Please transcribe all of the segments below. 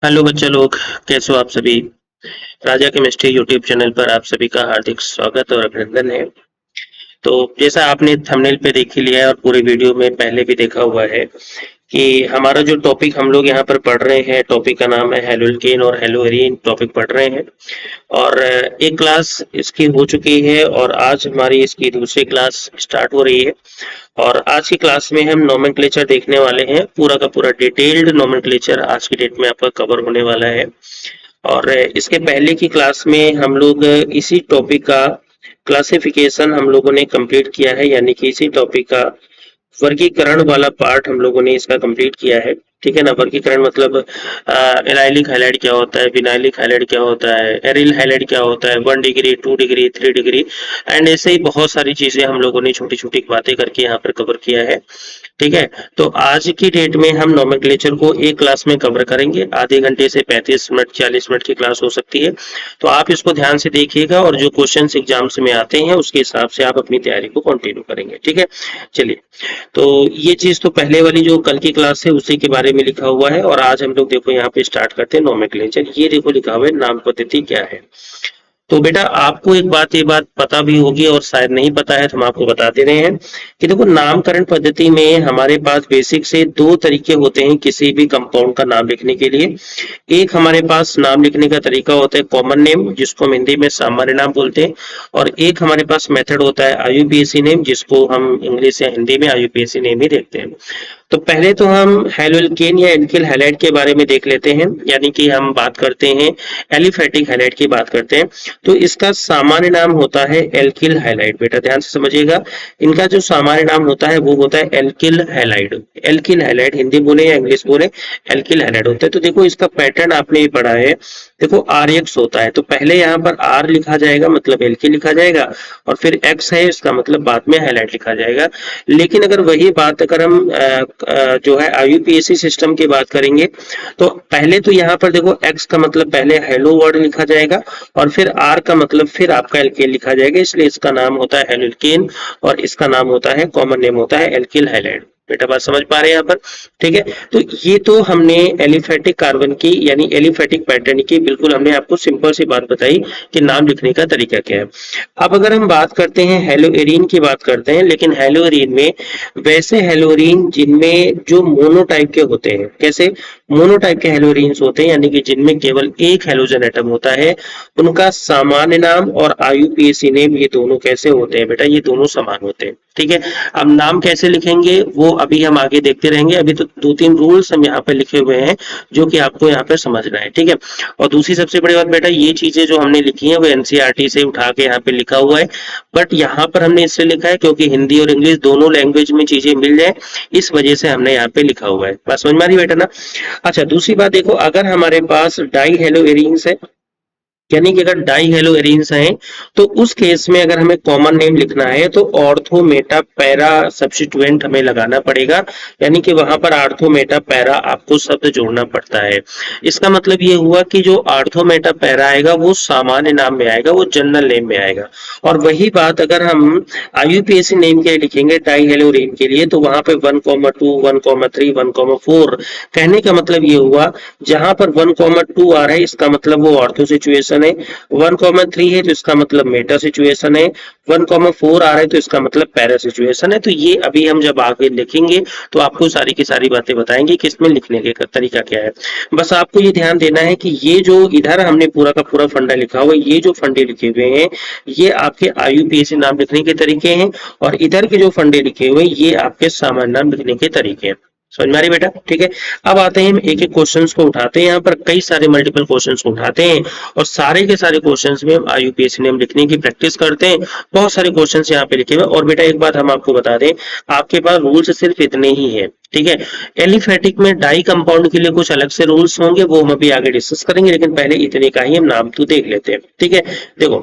Hello बच्चे लोग, कैसे हो आप सभी। राजा केमिस्ट्री यूट्यूब चैनल पर आप सभी का हार्दिक स्वागत और अभिनंदन है। तो जैसा आपने थंबनेल पे देख ही लिया है और पूरी वीडियो में पहले भी देखा हुआ है कि हमारा जो टॉपिक हम लोग यहाँ पर पढ़ रहे हैं, टॉपिक का नाम है हेलोल्केन और हेलोएरीन टॉपिक पढ़ रहे हैं। और एक क्लास इसकी हो चुकी है और आज हमारी इसकी दूसरी क्लास स्टार्ट हो रही है। और आज की क्लास में हम नोमेनक्लेचर देखने वाले हैं, पूरा का पूरा डिटेल्ड नोमेनक्लेचर आज की डेट में आपका कवर होने वाला है। और इसके पहले की क्लास में हम लोग इसी टॉपिक का क्लासिफिकेशन हम लोगों ने कंप्लीट किया है, यानी कि इसी टॉपिक का वर्गीकरण वाला पार्ट हम लोगों ने इसका कंप्लीट किया है। ठीक है ना। वर्गीकरण मतलब एनाइलिक हाइलाइट क्या होता है, विनाइलिक हाइलाइट क्या होता है, एरिल हाइलाइट क्या होता है, 1 डिग्री 2 डिग्री 3 डिग्री एंड ऐसे ही बहुत सारी चीजें हम लोगों ने छोटी छोटी बातें करके यहाँ पर कवर किया है। ठीक है। तो आज की डेट में हम नोमेनक्लेचर को एक क्लास में कवर करेंगे, आधे घंटे से 35 मिनट 40 मिनट की क्लास हो सकती है। तो आप इसको ध्यान से देखिएगा और जो क्वेश्चंस एग्जाम्स में आते हैं उसके हिसाब से आप अपनी तैयारी को कंटिन्यू करेंगे। ठीक है। चलिए, तो ये चीज तो पहले वाली जो कल की क्लास है उसी के बारे में लिखा हुआ है और आज हम लोग देखो यहाँ पे स्टार्ट करते हैं नोमेनक्लेचर। ये देखो लिखा हुआ है नाम पद्धति क्या है। तो बेटा आपको एक बात, ये बात पता भी होगी और शायद नहीं पता है तो हम आपको बता दे रहे हैं कि देखो नामकरण पद्धति में हमारे पास बेसिक से दो तरीके होते हैं किसी भी कंपाउंड का नाम लिखने के लिए। एक हमारे पास नाम लिखने का तरीका होता है कॉमन नेम, जिसको हम हिंदी में सामान्य नाम बोलते हैं। और एक हमारे पास मेथड होता है आईयूपीएसी नेम, जिसको हम इंग्लिश या हिंदी में आईयूपीएसी नेम ही देखते हैं। तो पहले तो हम हेलोल्केन या एल्किल हैलाइड के बारे में देख लेते हैं, यानी कि हम बात करते हैं एलिफेटिक हैलाइड की बात करते हैं। तो इसका सामान्य नाम होता है एल्किल हैलाइड। बेटा ध्यान से समझिएगा, इनका जो सामान्य नाम होता है वो होता है alkyl halide. Alkyl halide Hindi बोले या इंग्लिश बोले, एल्किल हैलाइड होता है। तो देखो इसका पैटर्न आपने ये पढ़ा है, देखो आर एक्स होता है तो पहले यहाँ पर आर लिखा जाएगा मतलब एल्किल लिखा जाएगा, और फिर एक्स है इसका मतलब बाद में हैलाइड लिखा जाएगा। लेकिन अगर वही बात अगर हम जो है आईयूपीएसी सिस्टम की बात करेंगे तो पहले तो यहाँ पर देखो एक्स का मतलब पहले हेलो वर्ड लिखा जाएगा और फिर आर का मतलब फिर आपका एल्केन लिखा जाएगा, इसलिए इसका नाम होता है हेलोल्केन और इसका नाम होता है कॉमन नेम होता है एल्किल हैलाइड। बेटा बात समझ पा रहे हैं यहाँ पर। ठीक है। तो ये तो हमने एलिफेटिक कार्बन की यानी एलिफेटिक पैटर्न की बिल्कुल हमने आपको सिंपल सी बात बताई कि नाम लिखने का तरीका क्या है। अब अगर हम बात करते हैं हेलोएरीन की बात करते हैं, लेकिन हेलोएरीन में वैसे हेलोरीन जिनमें जो मोनोटाइप के होते हैं, कैसे मोनोटाइप के हेलोरीन्स होते हैं यानी कि जिनमें केवल एक हेलोजन एटम होता है, उनका सामान्य नाम और आईयूपीएसी नेम ये दोनों कैसे होते हैं बेटा, ये दोनों समान होते हैं। ठीक है। अब नाम कैसे लिखेंगे वो अभी हम आगे देखते रहेंगे, अभी तो दो तीन रूल्स हम यहाँ पे लिखे हुए हैं जो कि आपको यहाँ पे समझना है। ठीक है। और दूसरी सबसे बड़ी बात बेटा, ये चीजें जो हमने लिखी है वो एनसीईआरटी से उठा के यहाँ पे लिखा हुआ है, बट यहाँ पर हमने इसलिए लिखा है क्योंकि हिंदी और इंग्लिश दोनों लैंग्वेज में चीजें मिल जाए, इस वजह से हमने यहाँ पे लिखा हुआ है। बात समझ में आ रही बेटा ना। अच्छा दूसरी बात देखो, अगर हमारे पास डाई हेलो एरीन्स है यानी कि अगर डाई हेलो एरीन्स हैं तो उस केस में अगर हमें कॉमन नेम लिखना है तो ऑर्थो मेटा पैरा सब्स्टिट्यूएंट हमें लगाना पड़ेगा, यानी कि वहां पर आर्थो मेटा पैरा आपको शब्द जोड़ना पड़ता है। इसका मतलब ये हुआ कि जो आर्थो मेटा पैरा आएगा वो सामान्य नाम में आएगा, वो जनरल नेम में आएगा। और वही बात अगर हम आईयूपीएसी नेम के लिए लिखेंगे डाई हेलो एरीन के लिए तो वहां पे 1,2 1,3 1,4 कहने का मतलब ये हुआ, जहां पर 1,2 आ रहा है इसका मतलब वो ऑर्थो सिचुएशन है, 1,3 है तो इसका मतलब मेटा सिचुएशन है, 1,4 आ रहा है तो इसका मतलब पैरा सिचुएशन है। तो ये अभी हम जब आगे लिखेंगे तो आपको सारी की सारी बातें बताएंगे कि इसमें लिखने का तरीका क्या है। बस आपको ये ध्यान देना है कि ये जो इधर हमने पूरा का पूरा फंडा लिखा हुआ है, ये जो फंडे लिखे हुए हैं ये आपके आईयूपीएसी नाम लिखने के तरीके हैं, और इधर के जो फंडे लिखे हुए हैं ये आपके सामान्य नाम लिखने के तरीके हैं। समझ में आ रही बेटा। ठीक है। अब आते हैं हम एक एक क्वेश्चंस को उठाते हैं, यहाँ पर कई सारे मल्टीपल क्वेश्चंस को उठाते हैं और सारे के सारे क्वेश्चंस में हम आईयूपीएसी नेम लिखने की प्रैक्टिस करते हैं। बहुत सारे क्वेश्चंस यहाँ पे लिखे हुए। और बेटा एक बात हम आपको बता दें, आपके पास रूल्स सिर्फ इतने ही है। ठीक है। एलिफेटिक में डाई कंपाउंड के लिए कुछ अलग से रूल्स होंगे, वो हम अभी आगे डिस्कस करेंगे, लेकिन पहले इतने का ही हम नाम तो देख लेते हैं। ठीक है। देखो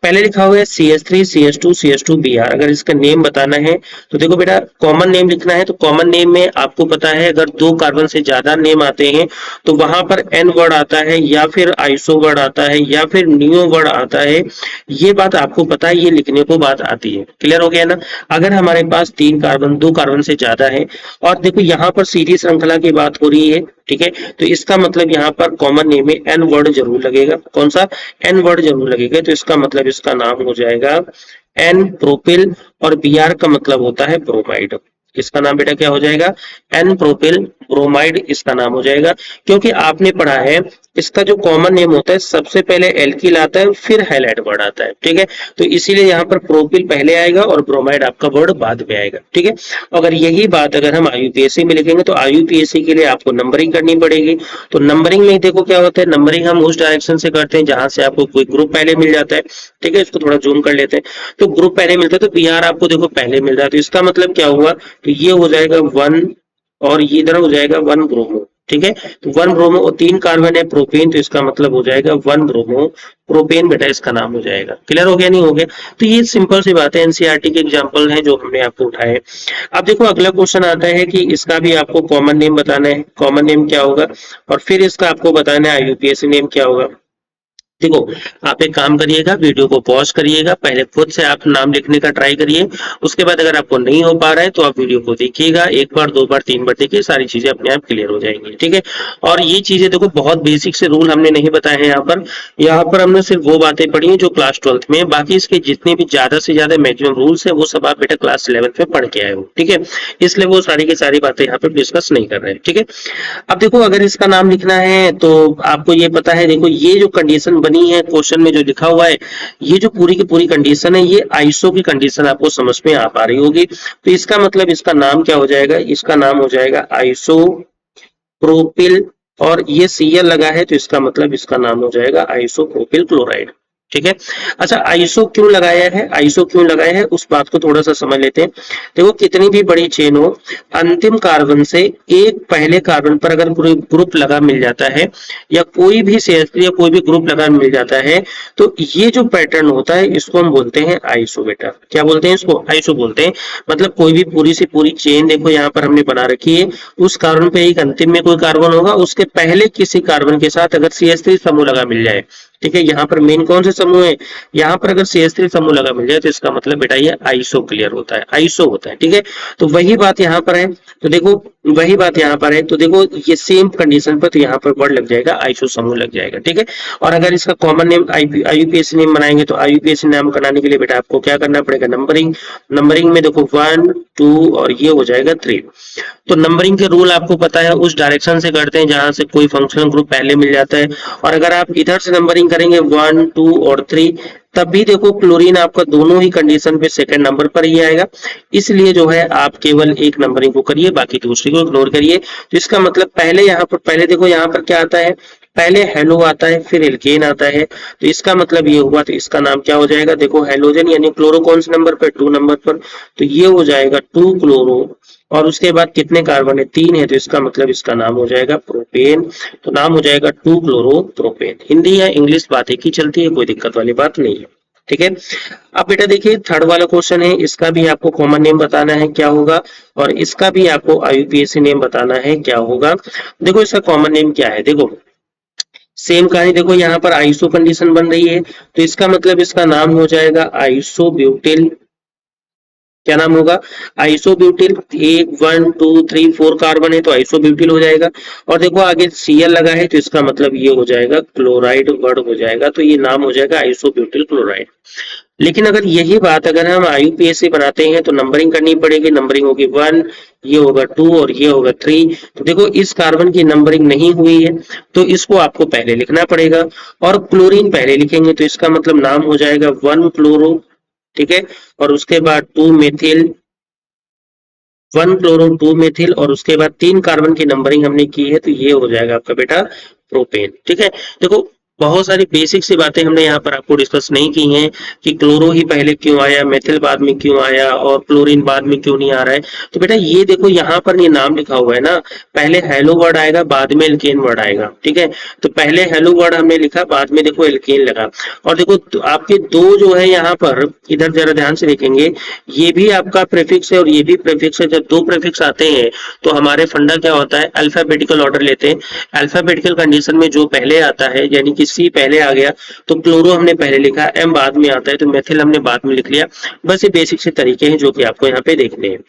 पहले लिखा हुआ है CH3 CH2 CH2 Br। अगर इसका नेम बताना है तो देखो बेटा कॉमन नेम लिखना है तो कॉमन नेम में आपको पता है अगर दो कार्बन से ज्यादा नेम आते हैं तो वहां पर एन वर्ड आता है या फिर आइसो वर्ड आता है या फिर नियो वर्ड आता है। ये बात आपको पता है, ये लिखने को बात आती है। क्लियर हो गया ना। अगर हमारे पास तीन कार्बन दो कार्बन से ज्यादा है और देखो यहाँ पर सीधी श्रृंखला की बात हो रही है, ठीक है, तो इसका मतलब यहाँ पर कॉमन नेम में एन वर्ड जरूर लगेगा। कौन सा? एन वर्ड जरूर लगेगा, तो इसका मतलब इसका नाम हो जाएगा एन प्रोपिल, और Br का मतलब होता है ब्रोमाइड। इसका नाम बेटा क्या हो जाएगा? एन प्रोपिल ब्रोमाइड इसका नाम हो जाएगा। क्योंकि आपने पढ़ा है इसका जो कॉमन नेम होता है सबसे पहले एल्किल आता है फिर हैलाइड वर्ड आता है, ठीक है, तो इसीलिए यहाँ पर प्रोपिल पहले आएगा और ब्रोमाइड आपका वर्ड बाद में आएगा, ठीक है। अगर यही बात अगर हम IUPAC में लिखेंगे तो IUPAC के लिए आपको नंबरिंग करनी पड़ेगी। तो नंबरिंग में देखो क्या होता है, नंबरिंग हम उस डायरेक्शन से करते हैं जहां से आपको कोई ग्रुप पहले मिल जाता है, ठीक है, इसको थोड़ा जूम कर लेते हैं। तो ग्रुप पहले मिलता है तो Br आपको देखो पहले मिल रहा है, तो इसका मतलब क्या हुआ, तो ये हो जाएगा 1 और ये इधर हो जाएगा 1 ब्रोमो, ठीक है, तो 1 ब्रोमो और 3 कार्बन है प्रोपेन, तो इसका मतलब हो जाएगा 1 ब्रोमो प्रोपेन बेटा इसका नाम हो जाएगा। क्लियर हो गया? नहीं हो गया? तो ये सिंपल सी बात है, एनसीईआरटी के एग्जांपल है जो हमने आपको उठाए। अब देखो अगला क्वेश्चन आता है कि इसका भी आपको कॉमन नेम बताना है, कॉमन नेम क्या होगा, और फिर इसका आपको बताना है IUPAC नेम क्या होगा। देखो आप एक काम करिएगा, वीडियो को पॉज करिएगा, पहले खुद से आप नाम लिखने का ट्राई करिए, उसके बाद अगर आपको नहीं हो पा रहा है तो आप वीडियो को देखिएगा, एक बार 2 बार 3 बार देखिए, सारी चीजें अपने आप क्लियर हो जाएंगी, ठीक है। और ये चीजें देखो बहुत बेसिक से रूल हमने नहीं बताए हैं यहाँ पर हमने सिर्फ वो बातें पढ़ी हैं जो क्लास 12th में, बाकी इसके जितने भी ज्यादा से ज्यादा मैक्सिमम रूल्स है वो सब आप बेटा क्लास 11th में पढ़ के आए हो, ठीक है, इसलिए वो सारी की सारी बातें यहाँ पे डिस्कस नहीं कर रहे हैं, ठीक है। अब देखो अगर इसका नाम लिखना है तो आपको ये पता है, देखो ये जो कंडीशन बनी है क्वेश्चन में जो लिखा हुआ है, ये जो पूरी की पूरी कंडीशन है ये आइसो की कंडीशन आपको समझ में आ पा रही होगी। तो इसका मतलब इसका नाम क्या हो जाएगा, इसका नाम हो जाएगा आइसो प्रोपिल, और ये Cl लगा है तो इसका मतलब इसका नाम हो जाएगा आइसोप्रोपिल क्लोराइड, ठीक है। अच्छा आइसो क्यों लगाया है, आइसो क्यों लगाया है उस बात को थोड़ा सा समझ लेते हैं। देखो कितनी भी बड़ी चेन हो, अंतिम कार्बन से एक पहले कार्बन पर अगर पूरे ग्रुप लगा मिल जाता है या कोई भी CH3 या कोई भी ग्रुप लगा मिल जाता है तो ये जो पैटर्न होता है इसको हम बोलते हैं आइसो बेटा। क्या बोलते हैं इसको? आइसो बोलते हैं। मतलब कोई भी पूरी से पूरी चेन देखो यहाँ पर हमने बना रखी है, उस कार्बन पे एक अंतिम में कोई कार्बन होगा, उसके पहले किसी कार्बन के साथ अगर CH3 समूह लगा मिल जाए, ठीक है, यहाँ पर मेन कौन से समूह है, यहाँ पर अगर CH3 समूह लगा मिल जाए तो इसका मतलब बेटा ये आइसो क्लियर होता है, आइसो होता है, ठीक है। तो वही बात यहाँ पर है, तो देखो वही बात यहाँ पर है, तो देखो ये सेम कंडीशन पर तो यहाँ पर वर्ड लग जाएगा आइसो समूह लग जाएगा, ठीक है। और अगर इसका कॉमन नेम IUPAC नेम बनाएंगे तो IUPAC नाम बनाने के लिए बेटा आपको क्या करना पड़ेगा, नंबरिंग, नंबरिंग में देखो 1 2 और ये हो जाएगा 3। तो नंबरिंग के रूल आपको पता है, उस डायरेक्शन से करते हैं जहां से कोई फंक्शनल ग्रुप पहले मिल जाता है, और अगर आप इधर से नंबरिंग करेंगे 1 2 और 3 तब भी देखो क्लोरीन आपका दोनों ही कंडीशन पे सेकंड नंबर पर ही आएगा, इसलिए जो है आप केवल एक नंबरिंग को करिए बाकी दूसरी को इग्नोर करिए। तो इसका मतलब पहले यहाँ पर पहले देखो यहाँ पर क्या आता है, पहले हेलो आता है फिर एल्केन आता है, तो इसका मतलब ये हुआ, तो इसका नाम क्या हो जाएगा, देखो हेलोजन यानी क्लोरो कौन से नंबर पर, 2 नंबर पर, तो ये हो जाएगा 2 क्लोरो, और उसके बाद कितने कार्बन है, 3 है, तो इसका मतलब इसका नाम हो जाएगा प्रोपेन, तो नाम हो जाएगा 2 क्लोरो प्रोपेन। हिंदी या इंग्लिश बात एक ही चलती है, कोई दिक्कत वाली बात नहीं है, ठीक है। अब बेटा देखिए थर्ड वाला क्वेश्चन है, इसका भी आपको कॉमन नेम बताना है क्या होगा, और इसका भी आपको IUPAC नेम बताना है क्या होगा। देखो इसका कॉमन नेम क्या है, देखो सेम कहानी, देखो यहाँ पर आइसो कंडीशन बन रही है तो इसका मतलब इसका नाम हो जाएगा आइसोब्यूटिल, क्या नाम होगा, आइसोब्यूटिल। 1 1 2 3 4 कार्बन है तो आइसोब्यूटिल हो जाएगा, और देखो आगे Cl लगा है तो इसका मतलब ये हो जाएगा क्लोराइड वर्ड हो जाएगा, तो ये नाम हो जाएगा आइसोब्यूटिल क्लोराइड। लेकिन अगर यही बात अगर हम IUPAC बनाते हैं तो नंबरिंग करनी पड़ेगी, नंबरिंग होगी 1, ये होगा 2 और ये होगा 3। तो देखो इस कार्बन की नंबरिंग नहीं हुई है तो इसको आपको पहले लिखना पड़ेगा, और क्लोरीन पहले लिखेंगे तो इसका मतलब नाम हो जाएगा 1 क्लोरो, ठीक है, और उसके बाद 2 मेथिल, 1 क्लोरो 2 मेथिल, और उसके बाद 3 कार्बन की नंबरिंग हमने की है तो ये हो जाएगा आपका बेटा प्रोपेन, ठीक है। देखो बहुत सारी बेसिक सी बातें हमने यहाँ पर आपको डिस्कस नहीं की हैं कि क्लोरो ही पहले क्यों आया, मेथिल बाद में क्यों आया, और क्लोरीन बाद में क्यों नहीं आ रहा है। तो बेटा ये देखो यहाँ पर ये नाम लिखा हुआ है ना, पहले हेलो वर्ड आएगा बाद में एल्केन वर्ड आएगा, ठीक है, तो पहले हेलो वर्ड हमने लिखा बाद में देखो एल्केन लगा, और देखो आपके दो जो है यहाँ पर इधर जरा ध्यान से देखेंगे, ये भी आपका प्रीफिक्स है और ये भी प्रीफिक्स है। जब दो प्रीफिक्स आते हैं तो हमारे फंडा क्या होता है, अल्फाबेटिकल ऑर्डर लेते हैं, अल्फाबेटिकल कंडीशन में जो पहले आता है यानी कि सी पहले आ गया तो क्लोरो हमने पहले लिखा, एम बाद में आता है तो मेथिल हमने बाद में लिख लिया। बस ये बेसिक से तरीके हैं जो कि आपको यहाँ पे देखने हैं।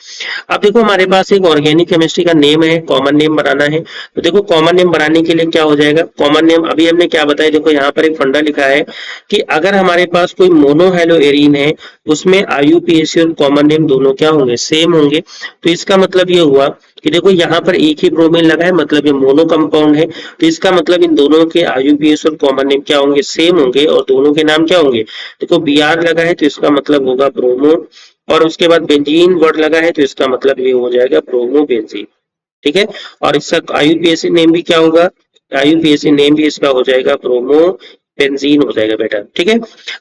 अब देखो हमारे पास एक ऑर्गेनिक केमिस्ट्री का नेम है, कॉमन नेम बनाना है। तो देखो कॉमन नेम बनाने के लिए क्या हो जाएगा, कॉमन नेम अभी हमने क्या बताया, देखो यहाँ पर एक फंडा लिखा है कि अगर हमारे पास कोई मोनोहेलो एरीन है उसमें आईयूपीएसी और कॉमन नेम दोनों क्या होंगे, सेम होंगे। तो इसका मतलब ये हुआ कि देखो यहाँ पर एक ही ब्रोमीन लगा है, मतलब ये मोनो कंपाउंड है, तो इसका मतलब इन दोनों के आईयूपीएसी और कॉमन नेम क्या होंगे, सेम होंगे, और दोनों के नाम क्या होंगे, देखो बीआर लगा है तो इसका मतलब होगा ब्रोमो, और उसके बाद बेंजीन वर्ड लगा है तो इसका मतलब ये हो जाएगा ब्रोमो बेंजीन। ठीक है, और इसका आईयूपीएसी नेम भी क्या होगा, आईयूपीएसी नेम भी इसका हो जाएगा ब्रोमो बेंजीन हो जाएगा बेटा। ठीक है,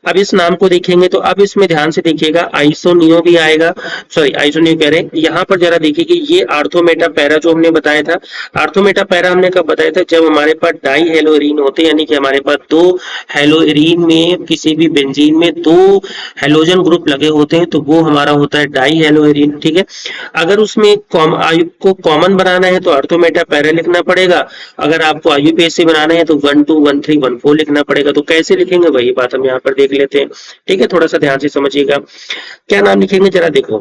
अब इस नाम को देखेंगे तो अब इसमें ध्यान से देखिएगा आइसोनियो भी आएगा, सॉरी आइसोनियो कह रहे हैं, यहाँ पर जरा देखिए कि ये आर्थोमेटा पैरा जो हमने बताया था, आर्थोमेटा पैरा हमने कब बताया था, जब हमारे पास डाई हेलोरीन होते हैं, यानी कि हमारे पास दो हेलोरीन में किसी भी बेंजीन में दो हेलोजन ग्रुप लगे होते हैं तो वो हमारा होता है डाई हेलोरीन। ठीक है, अगर उसमें आयु को कॉमन बनाना है तो आर्थोमेटा पैरा लिखना पड़ेगा, अगर आपको आईयूपीएसी बनाना है तो 1 2 1 3 1 4 लिखना पड़ेगा। तो कैसे लिखेंगे वही बात हम यहाँ पर देख लेते हैं। ठीक है, थोड़ा सा ध्यान से समझिएगा, क्या नाम लिखेंगे जरा देखो,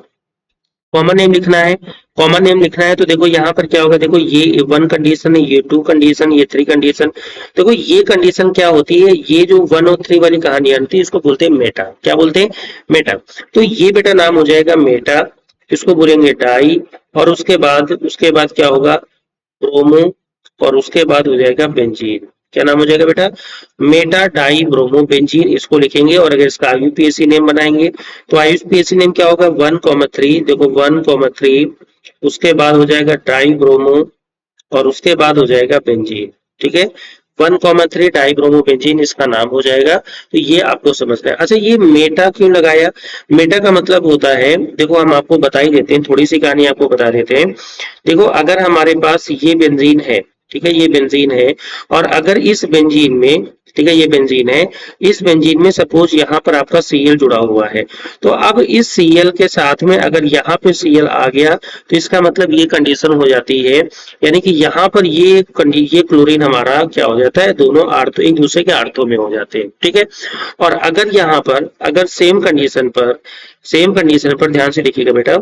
कॉमन नेम लिखना है, कॉमन नेम लिखना है तो देखो यहाँ पर क्या होगा, देखो ये 1 कंडीशन है, ये 2 कंडीशन, ये 3 कंडीशन। देखो ये कंडीशन क्या होती है, ये जो 1 और 3 वाली कहानी आती है इसको बोलते हैं मेटा, क्या बोलते हैं, मेटा। तो ये बेटा नाम हो जाएगा मेटा, इसको बोलेंगे डाई, और उसके बाद क्या होगा ब्रोमो, और उसके बाद हो जाएगा बेंजीन। क्या नाम हो जाएगा बेटा, मेटा डाई ब्रोमो बेंजीन, इसको लिखेंगे। और अगर इसका आईयूपीएसी नेम बनाएंगे तो आईयूपीएसी नेम क्या होगा 1,3, देखो 1,3, उसके बाद हो जाएगा डाई ब्रोमो, और उसके बाद हो जाएगा बेंजीन। ठीक है, 1,3 डाई ब्रोमो बेंजीन इसका नाम हो जाएगा। तो ये आपको समझना है। अच्छा ये मेटा क्यों लगाया, मेटा का मतलब होता है, देखो हम आपको बता ही देते हैं, थोड़ी सी कहानी आपको बता देते हैं। देखो अगर हमारे पास ये बेंजीन है, ठीक है, ये बेंजीन है, और अगर इस बेंजीन में, ठीक है, ये बेंजीन है, इस बेंजीन में सपोज यहाँ पर आपका Cl जुड़ा हुआ है, तो अब इस Cl के साथ में अगर यहाँ पे Cl आ गया तो इसका मतलब ये कंडीशन हो जाती है, यानी कि यहाँ पर ये क्लोरीन हमारा क्या हो जाता है, दोनों आर्थो एक दूसरे के आर्थो में हो जाते हैं। ठीक है, और अगर यहाँ पर अगर सेम कंडीशन पर ध्यान से देखिएगा बेटा,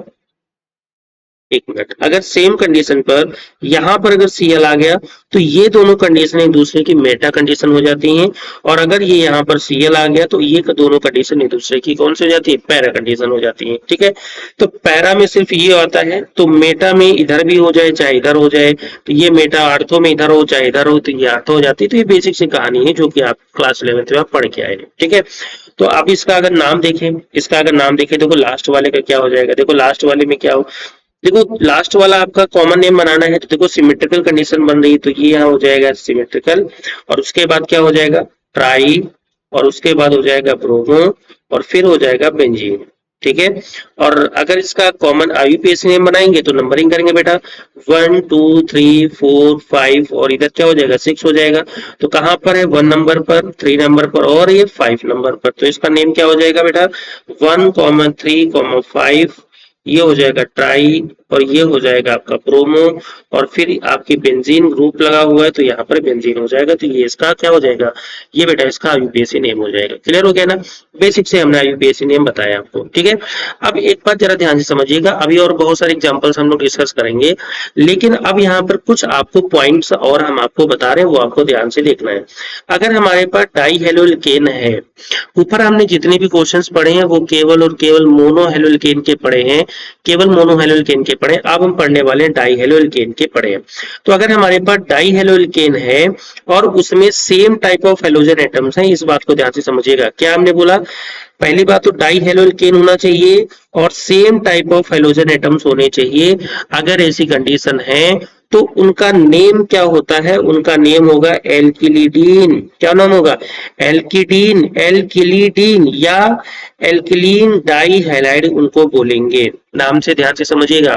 एक मिनट, अगर सेम कंडीशन पर यहाँ पर अगर Cl आ गया तो ये दोनों कंडीशन एक दूसरे की मेटा कंडीशन हो जाती हैं, और अगर ये यहाँ पर Cl आ गया तो ये दोनों कंडीशन एक दूसरे की कौन सी हो जाती है, पैरा कंडीशन हो जाती है। ठीक है, तो पैरा में सिर्फ ये आता है, तो मेटा में इधर भी हो जाए चाहे इधर हो जाए, तो ये मेटा आर्थो में इधर हो चाहे इधर हो तो ये आर्थो हो जाती है। तो ये बेसिक सी कहानी है जो कि आप क्लास 11th में आप पढ़ के आए। ठीक है, तो अब इसका अगर नाम देखें, देखो लास्ट वाले का क्या हो जाएगा, देखो लास्ट वाले में क्या हो, देखो लास्ट वाला आपका कॉमन नेम बनाना है तो देखो सिमेट्रिकल कंडीशन बन रही है, तो ये यहाँ हो जाएगा सिमेट्रिकल, और उसके बाद क्या हो जाएगा ट्राई, और उसके बाद हो जाएगा ब्रोमो, और फिर हो जाएगा बेंजीन। ठीक है, और अगर इसका कॉमन आईयूपीएसी नेम बनाएंगे तो नंबरिंग करेंगे बेटा 1 2 3 4 5, और इधर क्या हो जाएगा 6 हो जाएगा। तो कहाँ पर है, 1 नंबर पर, 3 नंबर पर, और ये 5 नंबर पर। तो इसका नेम क्या हो जाएगा बेटा 1,3,5, ये हो जाएगा ट्राई, और ये हो जाएगा आपका प्रोमो, और फिर आपकी बेंजीन ग्रुप लगा हुआ है तो यहाँ पर बेंजीन हो जाएगा। तो ये इसका क्या हो जाएगा, ये बेटा इसका आईयूपीएसी नेम हो जाएगा। क्लियर हो गया ना, बेसिक से हमने आईयूपीएसी नेम बताया आपको। ठीक है, अब एक बात जरा ध्यान से समझिएगा, अभी और बहुत सारे एग्जांपल्स हम लोग डिस्कस करेंगे, लेकिन अब यहाँ पर कुछ आपको पॉइंट्स और हम आपको बता रहे हैं, वो आपको ध्यान से देखना है। अगर हमारे पास डाई हेलोल्केन है, ऊपर हमने जितने भी क्वेश्चंस पढ़े हैं वो केवल और केवल मोनो हेलोल्केन के पढ़े हैं, केवल मोनो हेलोल्केन के पढ़े। अब हम पढ़ने वाले हैं डाई हेलोल्केन के पढ़े हैं। तो अगर हमारे पास डाई हेलोल्केन है और उसमें same type of halogen atoms हैं, इस बात को ध्यान से समझिएगा। क्या हमने बोला, पहली बात तो डाई हेलोल्केन होना चाहिए और same type of halogen atoms होने चाहिए। अगर ऐसी कंडीशन है तो उनका नेम क्या होता है, उनका नेम होगा एल्किलिडीन। क्या नाम होगा, एल्किडीन, एल्किलिडीन या एल्किलीन डाई हैलाइड उनको बोलेंगे। नाम से ध्यान से समझिएगा,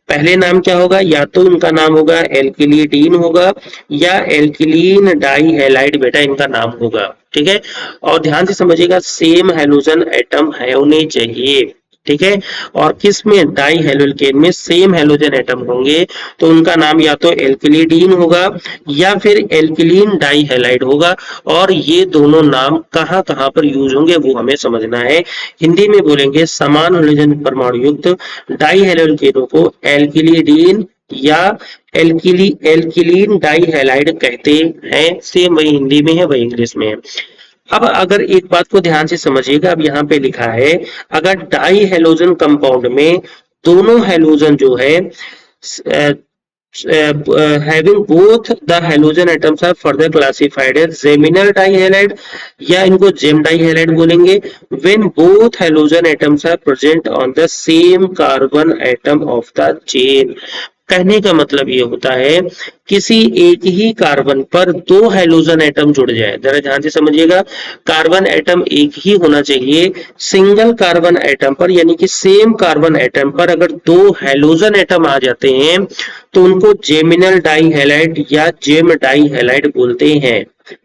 पहले नाम क्या होगा, या तो उनका नाम होगा एल्किलिडीन होगा या एल्किलीन डाई हैलाइड बेटा इनका नाम होगा। ठीक है, और ध्यान से समझिएगा सेम हेलोजन एटम है होने चाहिए। ठीक है। और किस में, डाई हेलोकेन में सेम हेलोजन एटम होंगे तो उनका नाम या तो एल्किलिडीन होगा या फिर एल्किलीन डाई हैलाइड होगा। और ये दोनों नाम कहाँ कहाँ पर यूज होंगे वो हमें समझना है। हिंदी में बोलेंगे समान हेलोजन परमाणु युक्त डाई हेलोकेनों को एल्किलिडीन या एल्किलीन डाई हैलाइड कहते हैं। सेम वही हिंदी में है वही इंग्लिश में है। अब अगर एक बात को ध्यान से समझिएगा, अब यहाँ पे लिखा है अगर डाई हेलोजन कंपाउंड में दोनों हेलोजन जो है having both the halogen atoms are further classified as geminal dihalide या इनको जेम डाइहैलाइड बोलेंगे when both halogen atoms are present on the same carbon atom of the chain। कहने का मतलब ये होता है किसी एक ही कार्बन पर दो हेलोजन एटम जुड़ जाए। जरा ध्यान से समझिएगा, कार्बन एटम एक ही होना चाहिए। सिंगल कार्बन एटम पर यानी कि सेम कार्बन एटम पर अगर दो हेलोजन एटम आ जाते हैं तो उनको जेमिनल डाई हैलाइड या जेम डाई हैलाइड बोलते हैं।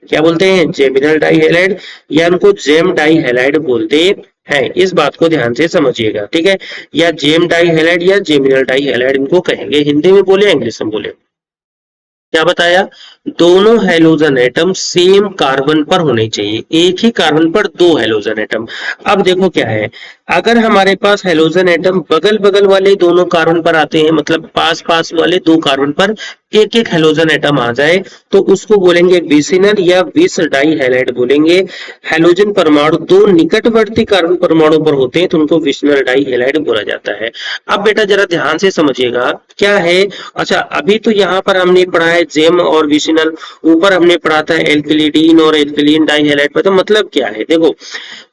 क्या बोलते हैं? जेमिनल डाई हैलाइड या उनको जेम डाई हैलाइड बोलते हैं। इस बात को ध्यान से समझिएगा, ठीक है। या जेम डाई हैलाइड या जेमिनल डाई हैलाइड इनको कहेंगे। हिंदी में बोले इंग्लिश में बोले? क्या बताया? दोनों हेलोजन एटम सेम कार्बन पर होने चाहिए, एक ही कार्बन पर दो हेलोजन एटम। अब देखो क्या है, अगर हमारे पास हेलोजन एटम बगल बगल वाले दोनों कार्बन पर आते हैं, मतलब पास पास वाले दो कार्बन पर एक एक हेलोजन एटम आ जाए तो उसको बोलेंगे विसिनल या विस डाई हैलाइड बोलेंगे। हेलोजन परमाणु दो निकटवर्ती कार्बन परमाणु पर होते हैं तो उनको विसिनल डाई हैलाइड बोला जाता है। अब बेटा जरा ध्यान से समझिएगा क्या है। अच्छा, अभी तो यहाँ पर हमने पढ़ा है जेम और विसिनल, ऊपर हमने पढ़ा था एल्किलिडीन और एल्किलीन डाई हैलाइड पर। तो मतलब क्या है? देखो,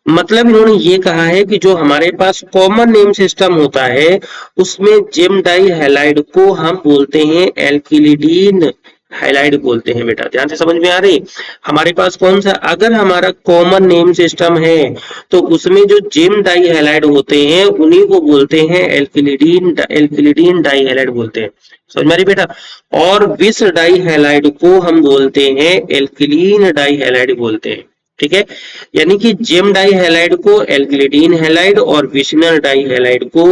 मतलब इन्होंने ये कहा है कि जो हमारे पास कॉमन नेम सिस्टम होता है उसमें जेम डाई हैलाइड को हम बोलते हैं एल्किलिडीन हाइलाइट बोलते हैं। बेटा ध्यान से समझ में आ रही? हमारे पास कौन सा, अगर हमारा कॉमन नेम सिस्टम है तो उसमें जो जेम डाई हैलाइड होते हैं उन्हीं को बोलते हैं एल्किलिडीन डाई हैलाइड बोलते हैं। समझ में आ रही बेटा? और विस डाई हैलाइड को हम बोलते हैं एल्किलीन डाई हैलाइड बोलते हैं। ठीक है, यानी कि जेम डाई हैलाइड को एल्किलिडीन हैलाइड और विसिनल डाई हैलाइड को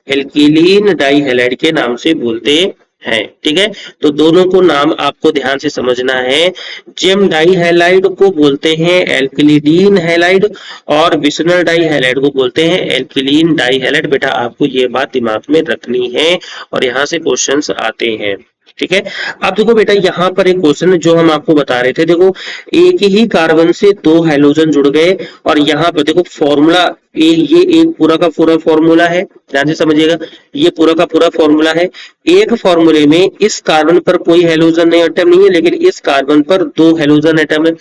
एल्किलीन डाई हैलाइड के नाम से बोलते हैं। ठीक है, तो दोनों को नाम आपको ध्यान से समझना है। जेम डाई हैलाइड को बोलते हैं एल्किलिडीन हैलाइड और विसिनल डाई हैलाइड को बोलते हैं एल्किलीन डाई हैलाइड। बेटा आपको ये बात दिमाग में रखनी है और यहाँ से क्वेश्चंस आते हैं। ठीक है, अब देखो बेटा यहाँ पर एक क्वेश्चन जो हम आपको बता रहे थे, देखो एक ही कार्बन से दो हाइड्रोजन जुड़ गए और यहाँ पर देखो फॉर्मूला ये एक पूरा का पूरा फॉर्मूला है। ध्यान से समझिएगा, ये पूरा का पूरा फॉर्मूला है। एक फॉर्मूले में इस कार्बन पर कोई हेलोजन नहीं एटम नहीं है, लेकिन इस कार्बन पर दो हेलोजन एटम है।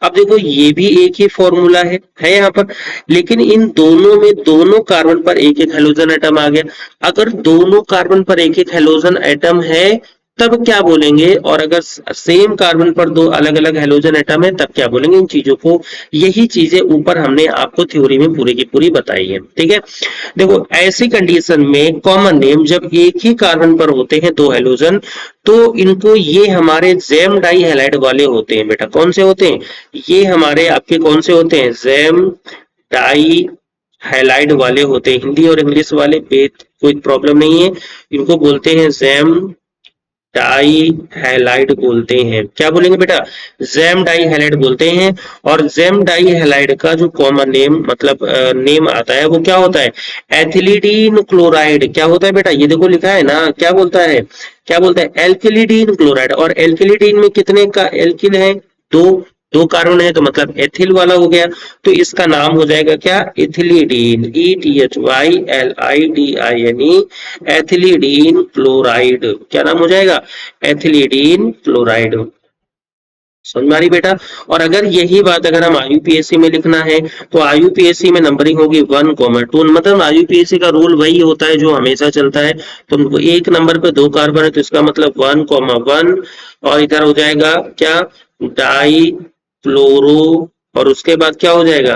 अब देखो ये भी एक ही फॉर्मूला है यहाँ पर, लेकिन इन दोनों में दोनों कार्बन पर एक एक हेलोजन एटम आ गया। अगर दोनों कार्बन पर एक एक हेलोजन एटम है तब क्या बोलेंगे, और अगर सेम कार्बन पर दो अलग अलग हेलोजन एटम है तब क्या बोलेंगे। इन चीजों को, यही चीजें ऊपर हमने आपको थ्योरी में पूरी की पूरी बताई है। ठीक है, देखो ऐसी कंडीशन में कॉमन नेम जब एक ही कार्बन पर होते हैं दो हेलोजन तो इनको ये हमारे जेम डाई हैलाइड वाले होते हैं। बेटा कौन से होते हैं? ये हमारे आपके कौन से होते हैं? जेम डाई हैलाइड वाले होते हैं। हिंदी और इंग्लिश वाले कोई प्रॉब्लम नहीं है, इनको बोलते हैं जेम डाई हैलाइड बोलते हैं। क्या बोलेंगे बेटा? जेम डाई हैलाइड बोलते हैं। और जेम डाई हैलाइड का जो कॉमन नेम मतलब नेम आता है वो क्या होता है? एथिलीडीन क्लोराइड। क्या होता है बेटा? ये देखो लिखा है ना, क्या बोलता है? क्या बोलता है? एल्किलिडीन क्लोराइड। और एल्किलिडीन में कितने का एल्किल है? दो, दो कार्बन है तो मतलब एथिल वाला हो गया। तो इसका नाम हो जाएगा क्या? इथिलीडीन, ETHYLIDINE, एथिलीडीन क्लोराइड। क्या नाम हो जाएगा? एथिलीडीन क्लोराइड। समझ में आ रही बेटा? और अगर यही बात अगर हम IUPAC में लिखना है तो IUPAC में नंबरिंग होगी 1,2। मतलब IUPAC का रूल वही होता है जो हमेशा चलता है। तो एक नंबर पे दो कार्बन है तो इसका मतलब 1,1 और इधर हो जाएगा क्या? Die chloro. और उसके बाद क्या हो जाएगा?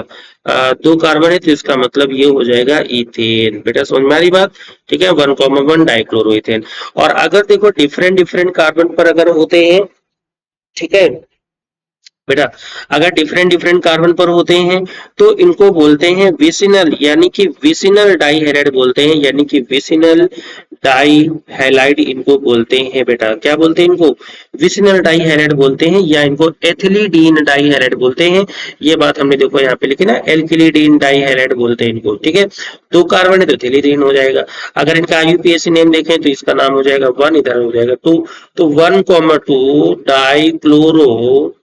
दो कार्बन है तो इसका मतलब ये हो जाएगा इथेन। बेटा समझ में आ रही बात? ठीक है, 1,1 डाइक्लोरो इथेन। और अगर देखो डिफरेंट डिफरेंट कार्बन पर अगर होते हैं, ठीक है, बेटा अगर डिफरेंट डिफरेंट कार्बन पर होते हैं तो इनको बोलते हैं विसिनल, यानी कि विसिनल डाई हैलाइड बोलते हैं, यानी कि विसिनल डाई हैलाइड इनको बोलते हैं। बेटा क्या बोलते हैं इनको? विसिनल डाई हैलाइड बोलते हैं, या इनको एथिलीडीन डाई हैलाइड बोलते हैं। ये बात हमने देखो यहाँ पे लिखी ना, एल्किलीडीन डाई हैलाइड बोलते हैं इनको, ठीक है। दो कार्बन है तो एथिलीडीन हो जाएगा। अगर इनका आईयूपीएसी नेम देखें तो इसका नाम हो जाएगा वन, इधर हो जाएगा टू, तो 1,2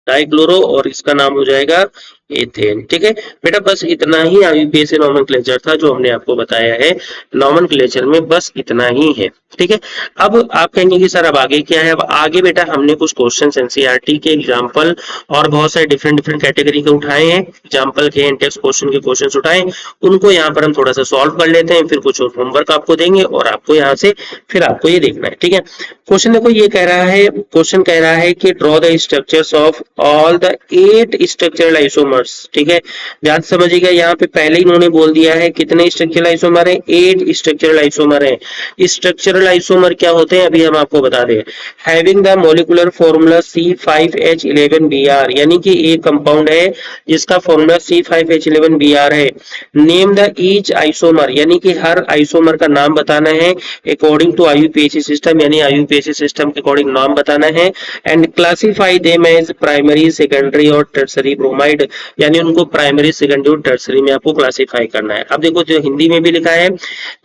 डाइक्लोरो और इसका नाम हो जाएगा एथेन, ठीक है। बेटा बस इतना ही आईयूपीएसी नॉमेनक्लेचर था जो हमने आपको बताया है। नॉमेनक्लेचर में बस इतना ही है, ठीक है। अब आप कहेंगे कि सर अब आगे क्या है? अब आगे बेटा हमने कुछ क्वेश्चन एनसीईआरटी के एग्जांपल और बहुत सारे डिफरेंट डिफरेंट कैटेगरी के उठाए हैं, एग्जांपल के इंडेक्स क्वेश्चन के क्वेश्चन उठाए, उनको यहाँ पर हम थोड़ा सा सॉल्व कर लेते हैं, फिर कुछ और होमवर्क आपको देंगे और आपको यहाँ से फिर आपको ये देखना है, ठीक है। क्वेश्चन देखो ये कह रहा है, क्वेश्चन कह रहा है कि draw the structures of all the 8 structural isomers, ठीक है। ध्यान से समझिएगा, यहाँ पे पहले ही इन्होंने बोल दिया है कितने स्ट्रक्चरल आइसोमर है? 8 स्ट्रक्चरल आइसोमर है। स्ट्रक्चरल आइसोमर क्या होते हैं अभी हम आपको बता दें। Having the molecular formula C5H11Br, यानी कि एक कंपाउंड है जिसका फॉर्मूला C5H11Br है। नेम द ईच आइसोमर, यानी कि हर आइसोमर का नाम बताना है अकॉर्डिंग टू आईयूपीएसी सिस्टम, यानी आईयूपीएसी सिस्टम के अकॉर्डिंग नाम बताना है। And classify them as primary, secondary और टर्सरी ब्रोमाइड, यानी उनको प्राइमरी, सेकेंडरी और टर्सरी में आपको क्लासिफाई करना है। अब देखो जो हिंदी में भी लिखा है,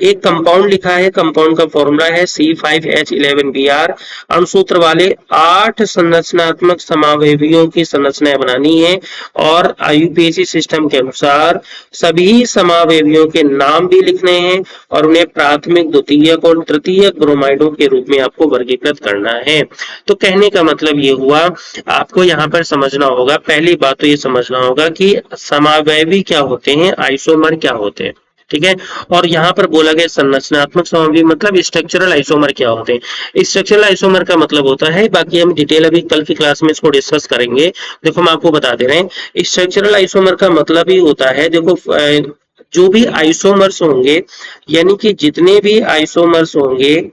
एक कंपाउंड लिखा है, कंपाउंड का फॉर्मूला है C5H11Br, अणुसूत्र वाले 8 संरचनात्मक समावेवियों की संरचना बनानी है और आईयूपीएसी सिस्टम के अनुसार सभी समावेवियों के नाम भी लिखने हैं और उन्हें प्राथमिक, द्वितीयक और तृतीयक ब्रोमाइडों के रूप में आपको वर्गीकृत करना है। तो कहने का मतलब ये हुआ, आपको यहाँ पर समझना होगा, पहली बात तो ये समझना होगा कि समावेवी क्या होते हैं, आइसोमर क्या होते हैं, ठीक है। और यहाँ पर बोला गया संरचनात्मक समावेवी मतलब स्ट्रक्चरल आइसोमर क्या होते हैं। स्ट्रक्चरल आइसोमर का मतलब होता है, बाकी हम डिटेल अभी कल की क्लास में इसको डिस्कस करेंगे। देखो हम आपको बता दे रहे हैं, स्ट्रक्चरल आइसोमर का मतलब ही होता है, देखो जो भी आइसोमर्स होंगे, यानी कि जितने भी आइसोमर्स होंगे,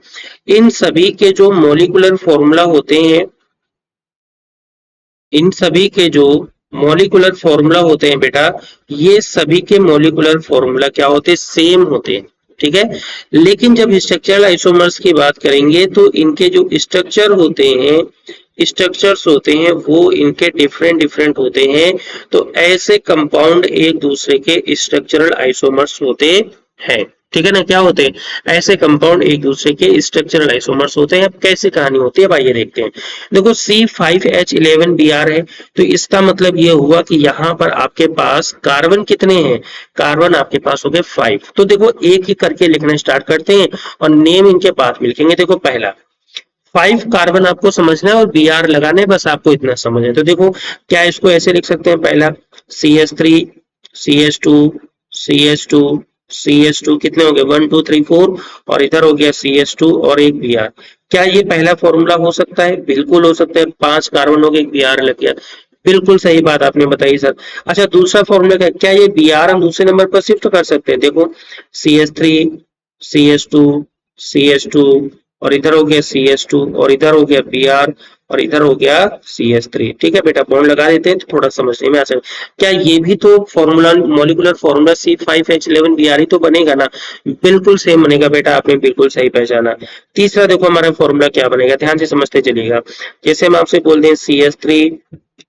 इन सभी के जो मॉलिक्यूलर फॉर्मूला होते हैं, इन सभी के जो मॉलिक्यूलर फॉर्मूला होते हैं बेटा, ये सभी के मॉलिक्यूलर फॉर्मूला क्या होते हैं? सेम होते हैं, ठीक है। लेकिन जब स्ट्रक्चरल आइसोमर्स की बात करेंगे तो इनके जो स्ट्रक्चर होते हैं, स्ट्रक्चर्स होते हैं वो इनके डिफरेंट डिफरेंट होते हैं। तो ऐसे कंपाउंड एक दूसरे के स्ट्रक्चरल आइसोमर्स होते हैं, ठीक है ना। क्या होते हैं? ऐसे कंपाउंड एक दूसरे के स्ट्रक्चरल आइसोमर्स होते हैं। अब कैसे कहानी होती है आइए देखते हैं। देखो C5H11Br है, तो इसका मतलब ये हुआ कि यहाँ पर आपके पास कार्बन कितने हैं? कार्बन आपके पास हो गए 5। तो देखो एक ही करके लिखना स्टार्ट करते हैं और नेम इनके बाद में लिखेंगे। देखो पहला 5 कार्बन आपको समझना है और Br लगाना है, बस आपको इतना समझ है। तो देखो क्या इसको ऐसे लिख सकते हैं, पहला CH3 CH2 CH2 CH2, कितने हो गए? 1 2 3 4, और इधर हो गया CH2 और एक Br। क्या ये पहला फॉर्मूला हो सकता है? बिल्कुल हो सकता है। 5 कार्बन हो गए, Br लग गया, बिल्कुल सही बात आपने बताई सर। अच्छा दूसरा फॉर्मूला क्या ये Br हम दूसरे नंबर पर शिफ्ट कर सकते हैं? देखो CH3 CH2 CH2 और इधर हो गया CH2 और इधर हो गया Br और इधर हो गया CH3, ठीक है बेटा। बॉन्ड लगा देते हैं तो थोड़ा समझने में आ सकता। क्या ये भी तो फॉर्मूला, मॉलिक्यूलर फॉर्मूला C5H11Br ही तो बनेगा ना? बिल्कुल सेम बनेगा बेटा, आपने बिल्कुल सही पहचाना। तीसरा देखो हमारा फॉर्मूला क्या बनेगा, ध्यान से समझते चलिएगा। जैसे हम आपसे बोल दें CH3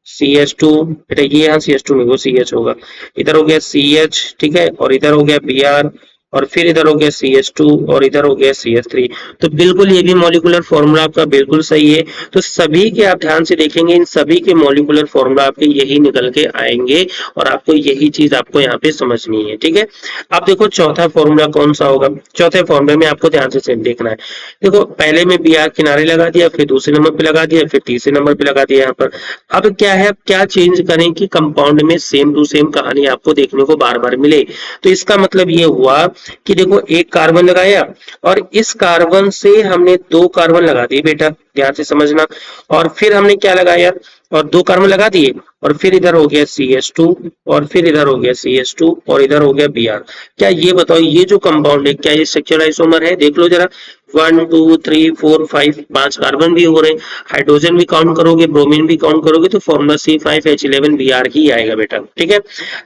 CH2, बेटा ये यहाँ CH2 में वो CH होगा, इधर हो गया CH, ठीक है, और इधर हो गया Br और फिर इधर हो गया CH2 और इधर हो गया CH3। तो बिल्कुल ये भी मॉलिक्यूलर फॉर्मूला आपका बिल्कुल सही है। तो सभी के आप ध्यान से देखेंगे, इन सभी के मॉलिक्यूलर फॉर्मूला आपके यही निकल के आएंगे और आपको यही चीज आपको यहाँ पे समझनी है, ठीक है। अब देखो चौथा फॉर्मूला कौन सा होगा। चौथे फॉर्मूले में आपको ध्यान से देखना है। देखो पहले में Br किनारे लगा दिया, फिर दूसरे नंबर पे लगा दिया, फिर तीसरे नंबर पे लगा दिया यहाँ पर। अब क्या है, क्या चेंज करें कि कंपाउंड में सेम टू सेम कहानी आपको देखने को बार बार मिले। तो इसका मतलब ये हुआ कि देखो एक कार्बन लगाया और इस कार्बन से हमने 2 कार्बन लगा दिए बेटा, ध्यान से समझना। और फिर हमने क्या लगाया, और 2 कार्बन लगा दिए और फिर इधर हो गया CH2 और फिर इधर हो गया CH2 और इधर हो गया Br। क्या ये बताओ ये जो कंपाउंड है क्या ये स्ट्रक्चरल आइसोमर है? देख लो जरा, 1 2 3 4 5 5 कार्बन भी हो रहे हैं, हाइड्रोजन भी काउंट करोगे, ब्रोमीन भी काउंट करोगे तो फॉर्मूला C5H11Br ही आएगा बेटा। ठीक है,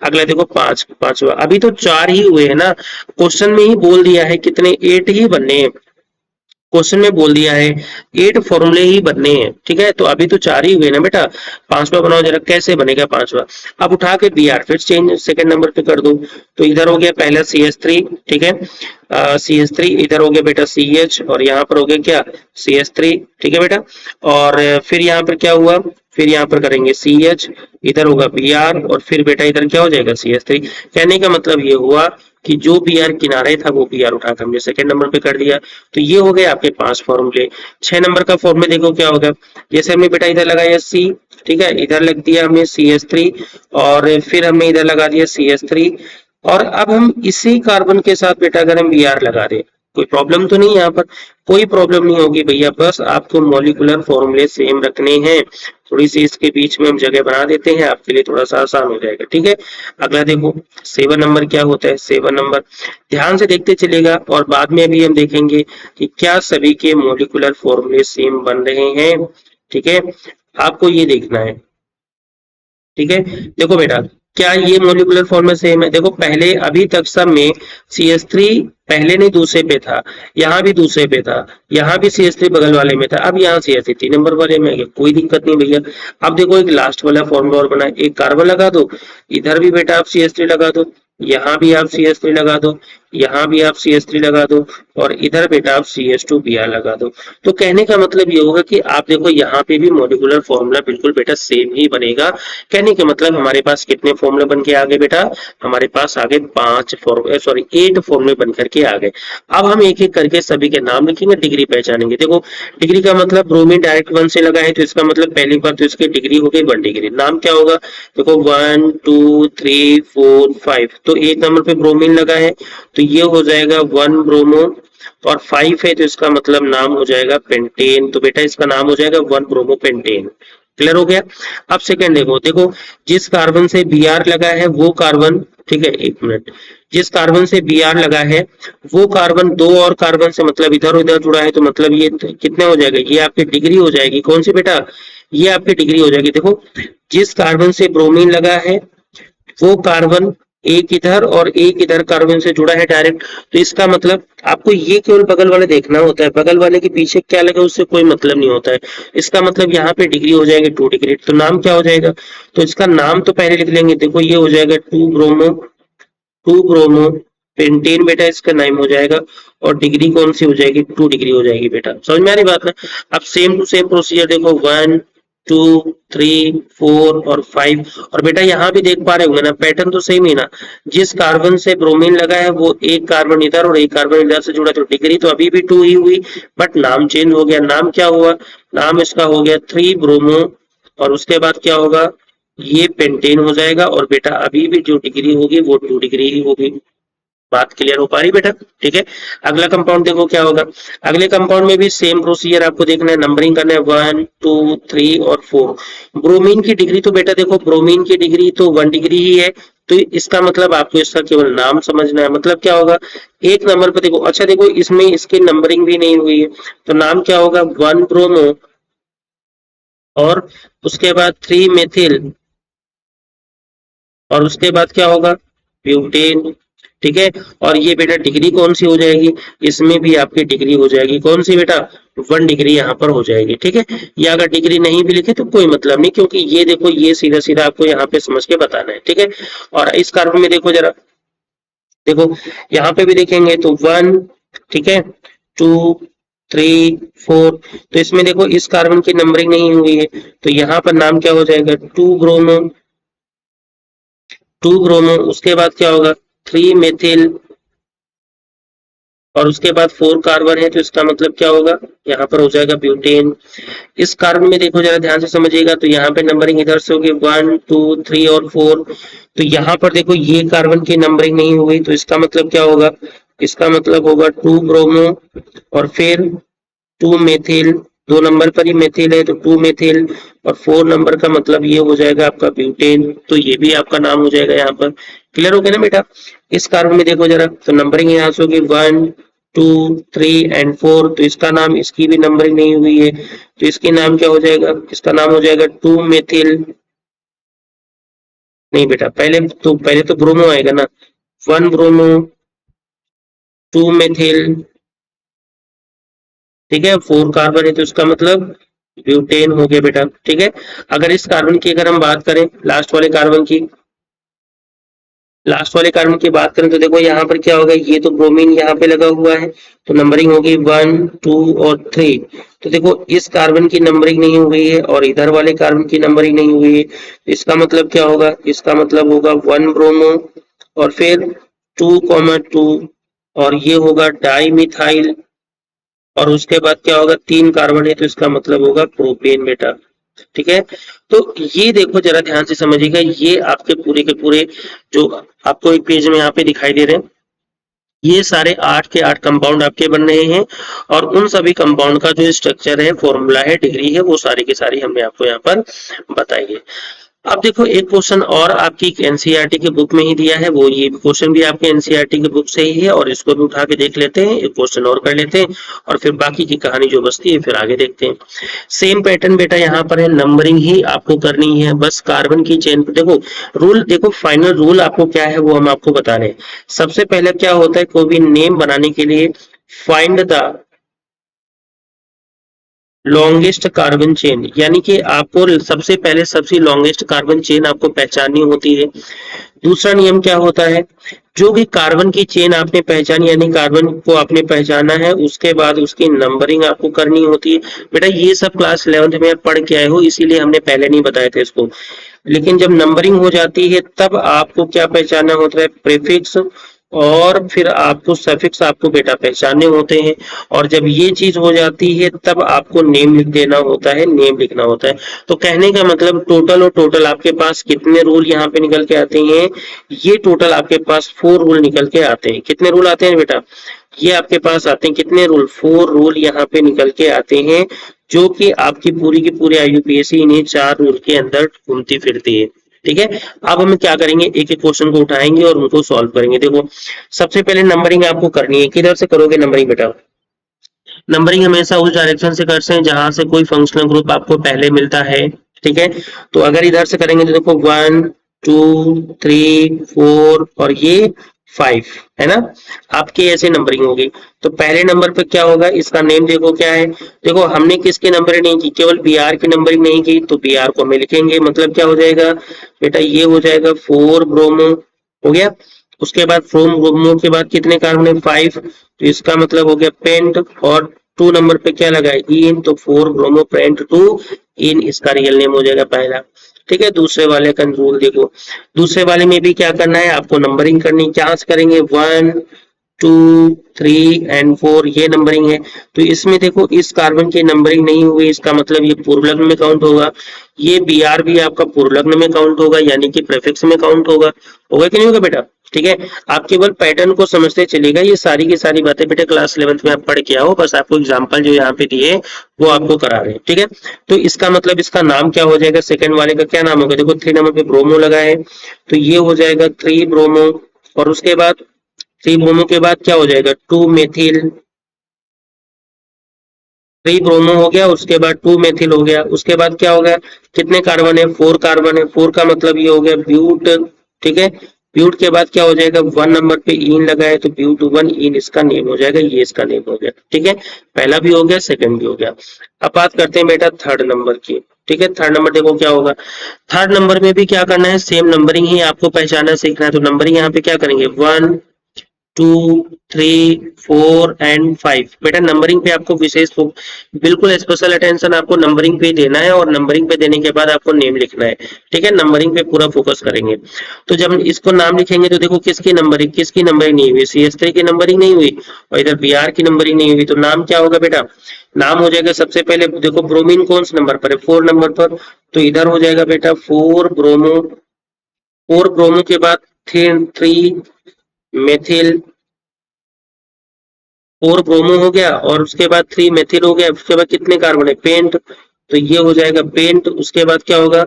अगला देखो पांचवा, अभी तो 4 ही हुए हैं ना, क्वेश्चन में ही बोल दिया है कितने, 8 ही बनने हैं, क्वेश्चन में बोल दिया है 8 फॉर्मूले ही बनने हैं। ठीक है, तो अभी तो 4 ही हुए ना बेटा, पांचवा बनाओ जरा, कैसे बनेगा पांचवा। अब उठा के Br फिर चेंज सेकंड नंबर पे कर दो, तो इधर हो गया पहला CH3, ठीक है, CH3, इधर हो गया बेटा CH, और यहाँ पर हो गया क्या CH3, ठीक है बेटा, और फिर यहाँ पर क्या हुआ, फिर यहाँ पर करेंगे CH, इधर होगा Br, और फिर बेटा इधर क्या हो जाएगा CH3। कहने का मतलब ये हुआ कि जो Br किनारे था वो Br उठाकर हमने सेकंड नंबर पे कर दिया। तो ये हो गए आपके 5 फॉर्मूले। 6 नंबर का फॉर्मूले देखो क्या होगा, जैसे हमने बेटा इधर लगाया C, ठीक है, इधर लग दिया हमने CH3, और फिर हमने इधर लगा दिया CH3, और अब हम इसी कार्बन के साथ बेटा अगर हम Br लगा दें, कोई प्रॉब्लम तो नहीं, यहाँ पर कोई प्रॉब्लम नहीं होगी भैया, बस आपको मॉलिक्यूलर फॉर्मूले सेम रखने हैं, थोड़ी सी इसके बीच में हम जगह बना देते हैं, आपके लिए थोड़ा सा आसान हो जाएगा। ठीक है, अगला देखो 7 नंबर क्या होता है। 7 नंबर ध्यान से देखते चलेगा, और बाद में भी हम देखेंगे कि क्या सभी के मॉलिक्यूलर फॉर्मूले सेम बन रहे हैं। ठीक है, आपको ये देखना है। ठीक है, देखो बेटा क्या ये मॉलिक्यूलर फॉर्मूला सेम है, देखो पहले अभी तक सब में CH3 पहले नहीं दूसरे पे था, यहाँ भी दूसरे पे था, यहाँ भी CH3 बगल वाले में था, अब यहाँ CH3 3 नंबर वाले में है, कोई दिक्कत नहीं भैया। अब देखो एक लास्ट वाला फॉर्मूला और बना, एक कार्बन लगा दो, इधर भी बेटा आप CH3 लगा दो, यहाँ भी आप CH3 लगा दो, यहाँ भी आप CH3 लगा दो, और इधर बेटा आप CH2Br लगा दो। तो कहने का मतलब ये होगा कि आप देखो यहाँ पे भी मॉलिक्यूलर फॉर्मूला बिल्कुल बेटा सेम ही बनेगा। कहने का मतलब हमारे पास कितने फॉर्मूला बन के आ गए बेटा, हमारे पास आ गए 8 फॉर्मूले बन करके आ गए। अब हम एक एक करके सभी के नाम लिखेंगे, डिग्री पहचानेंगे। देखो डिग्री का मतलब ब्रोमीन डायरेक्ट 1 से लगा है, तो इसका मतलब पहली बार तो इसकी डिग्री हो गई 1 डिग्री। नाम क्या होगा, देखो 1 2 3 4 5, तो एक नंबर पे ब्रोमीन लगा है, तो ये हो जाएगा 1 ब्रोमो, और 5 है तो इसका मतलब नाम हो जाएगा पेंटेन, तो बेटा इसका नाम हो जाएगा 1 ब्रोमो पेंटेन। क्लियर हो गया। अब सेकंड देखो, देखो जिस कार्बन से Br लगा है वो कार्बन, ठीक है एक मिनट, जिस कार्बन से Br लगा है वो कार्बन दो और कार्बन से मतलब इधर उधर जुड़ा है, तो मतलब ये कितने हो जाएगा, ये आपकी डिग्री हो जाएगी, कौन सी बेटा, ये आपकी डिग्री हो जाएगी। देखो जिस कार्बन से ब्रोमीन लगा है वो कार्बन एक इधर और एक इधर कार्बन से जुड़ा है डायरेक्ट, तो इसका मतलब आपको ये केवल बगल वाले देखना होता है, बगल वाले के पीछे क्या लगा उससे कोई मतलब नहीं होता है। इसका मतलब यहाँ पे डिग्री हो जाएगी 2 डिग्री, तो नाम क्या हो जाएगा, तो इसका नाम तो पहले लिख लेंगे। देखो ये हो जाएगा 2 ब्रोमो पेंटेन बेटा, इसका नाम हो जाएगा, और डिग्री कौन सी हो जाएगी, 2 डिग्री हो जाएगी बेटा। समझ में आ रही बात ना। अब सेम टू सेम प्रोसीजर देखो 1 2 3 4 और 5, और बेटा यहाँ भी देख पा रहे होंगे ना, पैटर्न तो सेम ही ना, जिस कार्बन से ब्रोमीन लगा है वो एक कार्बन इधर और एक कार्बन इधर से जुड़ा, तो डिग्री तो अभी भी 2 ही हुई, बट नाम चेंज हो गया। नाम क्या हुआ, नाम इसका हो गया 3 ब्रोमो, और उसके बाद क्या होगा, ये पेंटेन हो जाएगा, और बेटा अभी भी जो डिग्री होगी वो 2 डिग्री ही होगी। बात क्लियर हो पा रही बेटा। ठीक है, अगला कंपाउंड देखो क्या होगा। अगले कंपाउंड में भी सेम प्रोसीजर आपको देखना है, नंबरिंग करना है 1 2 3 और 4। ब्रोमीन की डिग्री तो बेटा देखो ब्रोमीन की डिग्री तो 1 डिग्री ही है, तो इसका मतलब आपको इसका केवल नाम समझना है। मतलब क्या होगा, एक नंबर पर देखो, अच्छा देखो इसमें इसकी नंबरिंग भी नहीं हुई है, तो नाम क्या होगा 1 ब्रोमो, और उसके बाद 3 मेथिल, और उसके बाद क्या होगा ब्यूटेन। ठीक है, और ये बेटा डिग्री कौन सी हो जाएगी, इसमें भी आपकी डिग्री हो जाएगी कौन सी बेटा, 1 डिग्री यहाँ पर हो जाएगी। ठीक है, ये अगर डिग्री नहीं भी लिखे तो कोई मतलब नहीं, क्योंकि ये देखो ये सीधा सीधा आपको यहाँ पे समझ के बताना है। ठीक है, और इस कार्बन में देखो जरा, देखो यहाँ पे भी देखेंगे तो 1, ठीक है 2 3 4, तो इसमें देखो इस कार्बन की नंबरिंग नहीं हुई है, तो यहाँ पर नाम क्या हो जाएगा 2 ब्रोमो, उसके बाद क्या होगा 3 मेथिल, और उसके बाद 4 कार्बन है, तो इसका मतलब क्या होगा, यहाँ पर हो जाएगा ब्यूटेन। इस कार्बन में देखो जरा ध्यान से समझिएगा, तो यहाँ पे नंबरिंग इधर से होगी 1 2 3 और 4, तो यहाँ पर देखो ये कार्बन की नंबरिंग नहीं हुई, तो इसका मतलब क्या होगा, इसका मतलब होगा 2 ब्रोमो, और फिर 2 मेथिल, 2 नंबर पर ही मेथिल है तो 2 मेथिल, और 4 नंबर का मतलब ये हो जाएगा आपका ब्यूटेन, तो ये भी आपका नाम हो जाएगा यहाँ पर। क्लियर हो गया ना बेटा। इस कार्बन में देखो जरा, तो नंबरिंग यहाँ से होगी 1 2, 3 एंड 4, तो इसका नाम, इसकी भी नंबरिंग नहीं हुई है, तो इसके नाम क्या हो जाएगा, इसका नाम हो जाएगा 2 मेथिल, नहीं बेटा, पहले तो ब्रोमो आएगा ना, 1 ब्रोमो, 2 मेथिल, ठीक है, 4 कार्बन है तो इसका मतलब ब्यूटेन हो गया बेटा, ठीक है। अगर इस कार्बन की अगर हम बात करें, लास्ट वाले कार्बन की बात करें तो देखो यहाँ पर क्या होगा, ये तो ब्रोमीन यहाँ पे लगा हुआ है, तो नंबरिंग होगी 1, 2 और 3। तो देखो इस कार्बन की नंबरिंग नहीं हुई है और इधर वाले कार्बन की नंबरिंग नहीं हुई है, तो इसका मतलब क्या होगा, इसका मतलब होगा 1 ब्रोमो और फिर 2,2 और ये होगा डाई मिथाइल और उसके बाद क्या होगा, 3 कार्बन है तो इसका मतलब होगा प्रोपेन बेटा, ठीक है। तो ये देखो जरा ध्यान से समझिएगा, ये आपके पूरे के पूरे जो आपको एक पेज में यहाँ पे दिखाई दे रहे हैं, ये सारे 8 के 8 कंपाउंड आपके बन रहे हैं और उन सभी कंपाउंड का जो स्ट्रक्चर है, फॉर्मूला है, डिग्री है, वो सारी की सारी हमने आपको यहाँ पर बताई है। अब देखो एक क्वेश्चन और आपकी एनसीईआरटी की बुक में ही दिया है, वो ये क्वेश्चन भी आपके एनसीईआरटी की बुक से ही है और इसको भी उठा के देख लेते हैं, एक क्वेश्चन और कर लेते हैं और फिर बाकी की कहानी जो बचती है फिर आगे देखते हैं। सेम पैटर्न बेटा यहाँ पर है, नंबरिंग ही आपको करनी है, बस कार्बन की चेन पर देखो, रूल देखो, फाइनल रूल आपको क्या है वो हम आपको बता रहे हैं। सबसे पहले क्या होता है, कोई भी नेम बनाने के लिए find the longest carbon chain, यानी कि आपको सबसे पहले सबसे लॉन्गेस्ट कार्बन चेन आपको पहचाननी होती है। दूसरा नियम क्या होता है, जो भी कार्बन की चेन आपने पहचानी यानी कार्बन को आपने पहचाना है, उसके बाद उसकी नंबरिंग आपको करनी होती है। बेटा ये सब क्लास 11th में पढ़ के आए हो, इसीलिए हमने पहले नहीं बताया था इसको, लेकिन जब नंबरिंग हो जाती है तब आपको क्या पहचानना होता है, प्रीफिक्स और फिर आपको सफिक्स आपको बेटा पहचानने होते हैं। और जब ये चीज हो जाती है तब आपको नेम लिख देना होता है, नेम लिखना होता है। तो कहने का मतलब टोटल और टोटल आपके पास कितने रूल यहाँ पे निकल के आते हैं, ये टोटल आपके पास 4 रूल निकल के आते हैं। कितने रूल आते हैं बेटा, ये आपके पास आते हैं कितने रूल, 4 रूल यहाँ पे निकल के आते हैं, जो कि आपकी पूरी की पूरी आईयूपीएससी इन्हीं 4 रूल के अंदर घूमती फिरती है, ठीक है। अब हम क्या करेंगे, एक एक क्वेश्चन को उठाएंगे और उनको सॉल्व करेंगे। देखो सबसे पहले नंबरिंग आपको करनी है, किधर से करोगे नंबरिंग बेटा, नंबरिंग हमेशा उस डायरेक्शन से करते हैं जहां से कोई फंक्शनल ग्रुप आपको पहले मिलता है, ठीक है। तो अगर इधर से करेंगे तो देखो 1, 2, 3, 4 और ये 5 है ना, आपकी ऐसे नंबरिंग होगी। तो पहले नंबर पे क्या होगा, इसका नेम देखो क्या है, देखो हमने किसकी नंबरिंग नहीं की, केवल बी आर की नंबरिंग नहीं की, तो बी आर को हमें लिखेंगे, मतलब क्या हो जाएगा बेटा, ये हो जाएगा 4 ब्रोमो, हो गया। उसके बाद फ्रोम ब्रोमो के बाद कितने कार्बन है, 5, तो इसका मतलब हो गया पेंट, और 2 नंबर पे क्या लगा है, इन, तो 4 ब्रोमो पेंट 2 इन, इसका रियल नेम हो जाएगा पहला, ठीक है। दूसरे वाले का रूल देखो, दूसरे वाले में भी क्या करना है, आपको नंबरिंग करनी, क्या से करेंगे, 1, 2, 3 एंड 4, ये नंबरिंग है। तो इसमें देखो इस कार्बन की नंबरिंग नहीं हुई, इसका मतलब ये पूर्व लग्न में काउंट होगा, ये बी आर भी आपका पूर्व लग्न में काउंट होगा, यानी कि प्रेफिक्स में काउंट होगा, होगा कि नहीं होगा बेटा, ठीक है। आप केवल पैटर्न को समझते चलेगा, ये सारी की सारी बातें बेटा क्लास 11th में आप पढ़ के आओ, बस आपको एग्जांपल जो यहाँ पे दिए वो आपको करा रहे हैं, ठीक है। तो इसका मतलब इसका नाम क्या हो जाएगा, सेकंड वाले का क्या नाम होगा, देखो 3 नंबर पे ब्रोमो लगा है तो ये हो जाएगा 3 ब्रोमो, और उसके बाद 3 ब्रोमो के बाद क्या हो जाएगा, 2 मेथिल, 3 ब्रोमो हो गया, उसके बाद 2 मेथिल हो गया, उसके बाद क्या हो गया, कितने कार्बन है, 4 कार्बन है, 4 का मतलब ये हो गया ब्यूट, ठीक है। ब्यूट के बाद क्या हो जाएगा, 1 नंबर पे इन लगा है तो ब्यूट 1 इन इसका नेम हो जाएगा, ये इसका नेम हो गया, ठीक है। पहला भी हो गया, सेकंड भी हो गया। अब बात करते हैं बेटा थर्ड नंबर की, ठीक है। थर्ड नंबर देखो क्या होगा, थर्ड नंबर में भी क्या करना है, सेम नंबरिंग ही आपको पहचानना सीखना है। तो नंबरिंग यहाँ पे क्या करेंगे, 1, 2, 3, 4 एंड 5, बेटा नंबरिंग पे आपको विशेष बिल्कुल स्पेशल अटेंशन आपको नंबरिंग पे देना है, और नंबरिंग पे देने के बाद आपको नेम लिखना है, ठीक है। नंबरिंग पे पूरा फोकस करेंगे। तो जब इसको नाम लिखेंगे तो देखो किसकी नंबरिंग नहीं हुई, CS3 की नंबरिंग नहीं हुई और इधर BR की नंबरिंग नहीं हुई, तो नाम क्या होगा बेटा, नाम हो जाएगा सबसे पहले देखो ब्रोमीन कौन से नंबर पर है, 4 नंबर पर, तो इधर हो जाएगा बेटा 4 ब्रोमो, 4 ब्रोमो के बाद 3 मेथिल, 4 ब्रोमो हो गया और उसके बाद 3 मेथिल हो गया, उसके बाद कितने कार्बन है, पेंट, तो ये हो जाएगा पेंट। उसके बाद क्या होगा,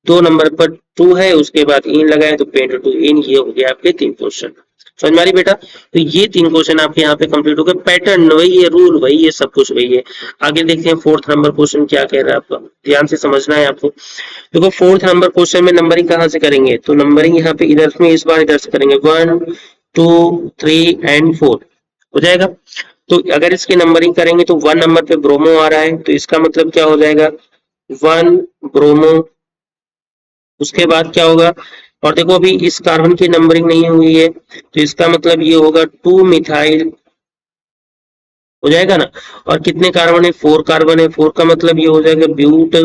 2 नंबर पर 2 है, उसके बाद इन लगा है तो पेंट 2 इन, ये हो गया आपके 3 क्वेश्चन, समझ में आ रही बेटा? तो ये 3 क्वेश्चन आपके यहाँ पे कंप्लीट हो गए। पैटर्न वही है, रूल वही है, सब कुछ वही है। आगे देखते हैं 4th नंबर क्वेश्चन क्या कह रहा है आपका, ध्यान से समझना है आपको। देखो 4th नंबर क्वेश्चन में नंबरिंग कहाँ से करेंगे, तो नंबरिंग यहाँ पे इधर में इस बार इधर से करेंगे 1 2 3 एंड 4 हो जाएगा। तो अगर इसकी नंबरिंग करेंगे तो 1 नंबर पे ब्रोमो आ रहा है, तो इसका मतलब क्या हो जाएगा 1 ब्रोमो। उसके बाद क्या होगा, और देखो अभी इस कार्बन की नंबरिंग नहीं हुई है, तो इसका मतलब ये होगा 2 मिथाइल हो जाएगा ना। और कितने कार्बन है, 4 कार्बन है, 4 का मतलब ये हो जाएगा ब्यूट।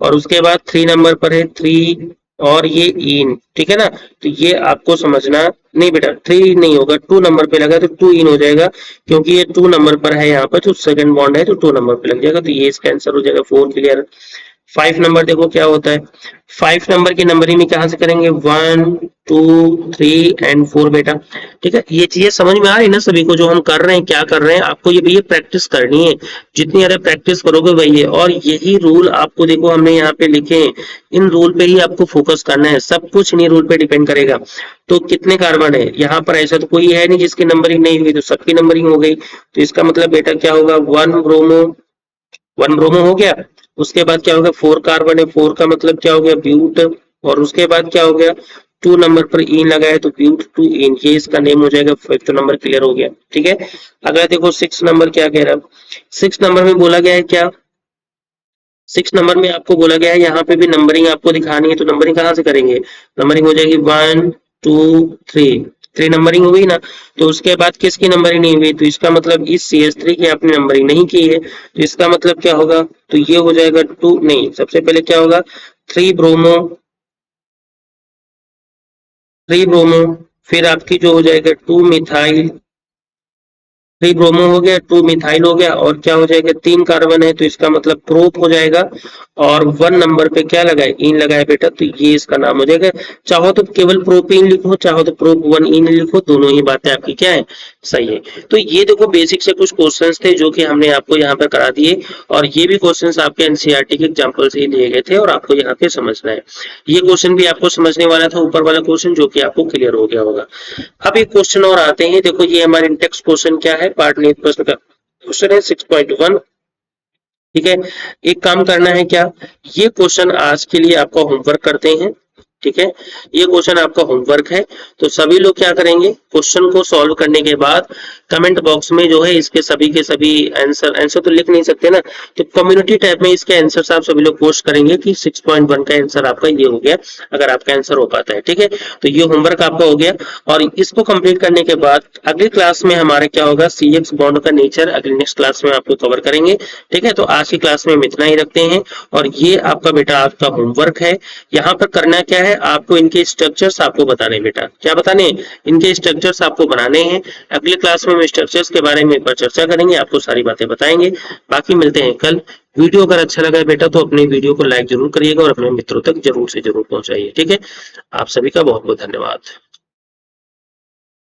और उसके बाद 3 नंबर पर है 3 और ये इन, ठीक है ना। तो ये आपको समझना, नहीं बेटा 3 नहीं होगा, 2 नंबर पे लगा तो 2 इन हो जाएगा, क्योंकि ये 2 नंबर पर है यहाँ पर, तो सेकंड बॉन्ड है तो 2 नंबर पे लग जाएगा, तो ये इसका आंसर हो जाएगा 4 क्लियर। 5 नंबर देखो क्या होता है, 5 नंबर की नंबरिंग में कहाँ से करेंगे 1 2 3 एंड 4 बेटा। ठीक है, ये चीजें समझ में आ रही है ना सभी को, जो हम कर रहे हैं क्या कर रहे हैं, आपको ये भैया प्रैक्टिस करनी है। जितनी ज्यादा प्रैक्टिस करोगे वही है, और यही रूल आपको देखो हमने यहाँ पे लिखे हैं, इन रूल पे ही आपको फोकस करना है, सब कुछ इन्हीं रूल पे डिपेंड करेगा। तो कितने कार्बन है यहाँ पर, ऐसा तो कोई है नहीं जिसकी नंबरिंग नहीं हुई, तो सबकी नंबरिंग हो गई। तो इसका मतलब बेटा क्या होगा 1 ब्रोमो हो गया। उसके बाद क्या हो गया 4 कार्बन है, 4 का मतलब क्या हो गया ब्यूट। और उसके बाद क्या हो गया 2 नंबर पर इन लगा है तो ब्यूट 2 इन, ये इसका नेम हो जाएगा। 5th नंबर क्लियर हो गया, ठीक है। अगला देखो 6 नंबर क्या कह रहा है, 6 नंबर में बोला गया है क्या, 6 नंबर में आपको बोला गया है यहाँ पे भी नंबरिंग आपको दिखानी है, तो नंबरिंग कहाँ से करेंगे, नंबरिंग हो जाएगी 1 2 3, 3 नंबरिंग हो गई ना। तो उसके बाद किसकी नंबरिंग नहीं हुई, तो इसका मतलब इस CH3 की आपने नंबरिंग नहीं की है, तो इसका मतलब क्या होगा, तो ये हो जाएगा 2 नहीं, सबसे पहले क्या होगा 3 ब्रोमो, 3 ब्रोमो, फिर आपकी जो हो जाएगा 2 मिथाइल, 3 ब्रोमो हो गया, 2 मिथाइल हो गया, और क्या हो जाएगा 3 कार्बन है तो इसका मतलब प्रोप हो जाएगा। और 1 नंबर पे क्या लगाए इन लगाए बेटा, तो ये इसका नाम हो जाएगा। चाहो तो केवल प्रोपीन लिखो, चाहो तो प्रोप 1 इन लिखो, दोनों ही बातें आपकी क्या है सही है। तो ये देखो बेसिक से कुछ क्वेश्चंस थे जो कि हमने आपको यहाँ पर करा दिए, और ये भी क्वेश्चंस आपके एनसीईआरटी के एग्जाम्पल से ही लिए गए थे, और आपको यहाँ पे समझना है। ये क्वेश्चन भी आपको समझने वाला था, ऊपर वाला क्वेश्चन जो कि आपको क्लियर हो गया होगा। अब एक क्वेश्चन और आते हैं, देखो ये हमारे टेक्स्ट क्वेश्चन क्या है, पार्ट नीट प्रश्न का क्वेश्चन है 6.1। ठीक है, एक काम करना है क्या, ये क्वेश्चन आज के लिए आपका होमवर्क करते हैं। ठीक है, ये क्वेश्चन आपका होमवर्क है, तो सभी लोग क्या करेंगे, क्वेश्चन को सॉल्व करने के बाद कमेंट बॉक्स में जो है इसके सभी के सभी आंसर तो लिख नहीं सकते ना, तो कम्युनिटी टैब में इसके आंसर आप सभी लोग पोस्ट करेंगे कि 6.1 का आंसर आपका ये हो गया, अगर आपका आंसर हो पाता है। ठीक है, तो ये होमवर्क आपका हो गया, और इसको कंप्लीट करने के बाद अगली क्लास में हमारे क्या होगा, CX बॉन्ड का नेचर अगली नेक्स्ट क्लास में आपको कवर करेंगे। ठीक है, तो आज की क्लास में हम इतना ही रखते हैं, और ये आपका बेटा आपका होमवर्क है। यहाँ पर करना क्या है, आपको इनके स्ट्रक्चर्स आपको बताने, बेटा क्या बताने, इनके स्ट्रक्चर्स आपको बनाने हैं। अगले क्लास में हम स्ट्रक्चर्स के बारे में एक बार चर्चा करेंगे, आपको सारी बातें बताएंगे। बाकी मिलते हैं कल। वीडियो अगर अच्छा लगा है बेटा तो अपने वीडियो को लाइक जरूर करिएगा, और अपने मित्रों तक जरूर से जरूर पहुंचाइए। ठीक है, आप सभी का बहुत बहुत धन्यवाद।